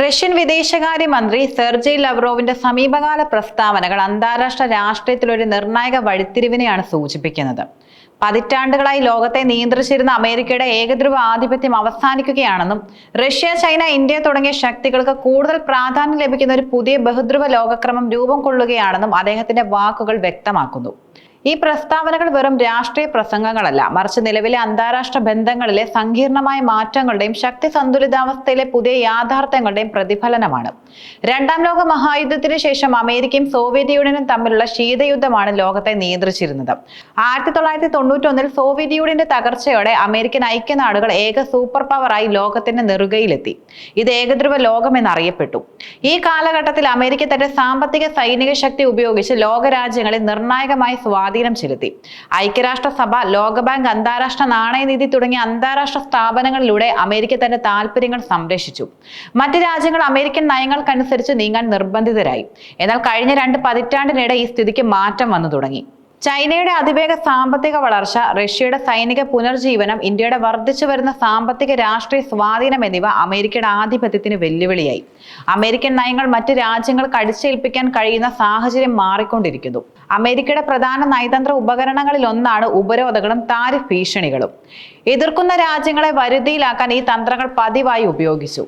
Russian വിദേശകാര്യമന്ത്രി Sergey ലവ്റോവിന്റെ സമീപകാല പ്രസ്താവനകൾ അന്താരാഷ്ട്ര രാഷ്ട്രീയത്തിൽ ഒരു നിർണായക വഴിത്തിരിവിനെയാണ് സൂചിപ്പിക്കുന്നത്. പതിറ്റാണ്ടുകളായി ലോകത്തെ നിയന്ത്രിച്ചിരുന്ന അമേരിക്കയുടെ ഏകധ്രുവ ആധിപത്യം അവസാനിക്കുകയാണെന്നും റഷ്യ, ചൈന, ഇന്ത്യ തുടങ്ങിയ ശക്തികൾക്ക് കൂടുതൽ പ്രാധാന്യം ലഭിക്കുന്ന ഒരു പുതിയ ബഹുധ്രുവ ലോകക്രമം രൂപം കൊള്ളുകയാണെന്നും അദ്ദേഹത്തിന്റെ വാക്കുകൾ വ്യക്തമാക്കുന്നു. ഈ പ്രസ്താവനകൾ വെറും രാഷ്ട്രീയ പ്രസംഗങ്ങളല്ല, മറിച്ച് നിലവിലെ അന്താരാഷ്ട്ര ബന്ധങ്ങളിലെ സങ്കീർണമായ മാറ്റങ്ങളുടെയും ശക്തി സന്തുലിതാവസ്ഥയിലെ പുതിയ യാഥാർത്ഥ്യങ്ങളുടെയും പ്രതിഫലനമാണ്. രണ്ടാം ലോക മഹായുദ്ധത്തിന് ശേഷം അമേരിക്കയും സോവിയറ്റ് യൂണിയനും തമ്മിലുള്ള ശീതയുദ്ധമാണ് ലോകത്തെ നിയന്ത്രിച്ചിരുന്നത്. 1991 സോവിയറ്റ് യൂണിയന്റെ തകർച്ചയോടെ അമേരിക്കൻ ഐക്യനാടുകൾ ഏക സൂപ്പർ പവറായി ലോകത്തിന്റെ നെറുകയിലെത്തി. ഇത് ഏകധ്രുവ ലോകം എന്നറിയപ്പെട്ടു. ഈ കാലഘട്ടത്തിൽ അമേരിക്ക തന്റെ സാമ്പത്തിക സൈനിക ശക്തി ഉപയോഗിച്ച് ലോകരാജ്യങ്ങളിൽ നിർണായകമായി സ്വാധീനം ചെലുത്തി. ഐക്യരാഷ്ട്രസഭ, ലോകബാങ്ക്, അന്താരാഷ്ട്ര നാണയനിധി തുടങ്ങിയ അന്താരാഷ്ട്ര സ്ഥാപനങ്ങളിലൂടെ അമേരിക്ക തന്റെ താൽപര്യങ്ങൾ സംരക്ഷിച്ചു. മറ്റ് രാജ്യങ്ങൾ അമേരിക്കൻ നയങ്ങൾക്കനുസരിച്ച് നീങ്ങാൻ നിർബന്ധിതരായി. എന്നാൽ കഴിഞ്ഞ 2 പതിറ്റാണ്ടിനിടെ ഈ സ്ഥിതിക്ക് മാറ്റം വന്നു തുടങ്ങി. ചൈനയുടെ അതിവേഗ സാമ്പത്തിക വളർച്ച, റഷ്യയുടെ സൈനിക പുനർജീവനം, ഇന്ത്യയുടെ വർദ്ധിച്ചു വരുന്ന സാമ്പത്തിക രാഷ്ട്രീയ സ്വാധീനം എന്നിവ അമേരിക്കയുടെ ആധിപത്യത്തിന് വെല്ലുവിളിയായി. അമേരിക്കൻ നയങ്ങൾ മറ്റ് രാജ്യങ്ങൾക്ക് അടിച്ചേൽപ്പിക്കാൻ കഴിയുന്ന സാഹചര്യം മാറിക്കൊണ്ടിരിക്കുന്നു. അമേരിക്കയുടെ പ്രധാന നയതന്ത്ര ഉപകരണങ്ങളിൽ ഒന്നാണ് ഉപരോധങ്ങളും താരിഫ് ഭീഷണികളും. എതിർക്കുന്ന രാജ്യങ്ങളെ വരുതിയിലാക്കാൻ ഈ തന്ത്രങ്ങൾ പതിവായി ഉപയോഗിച്ചു.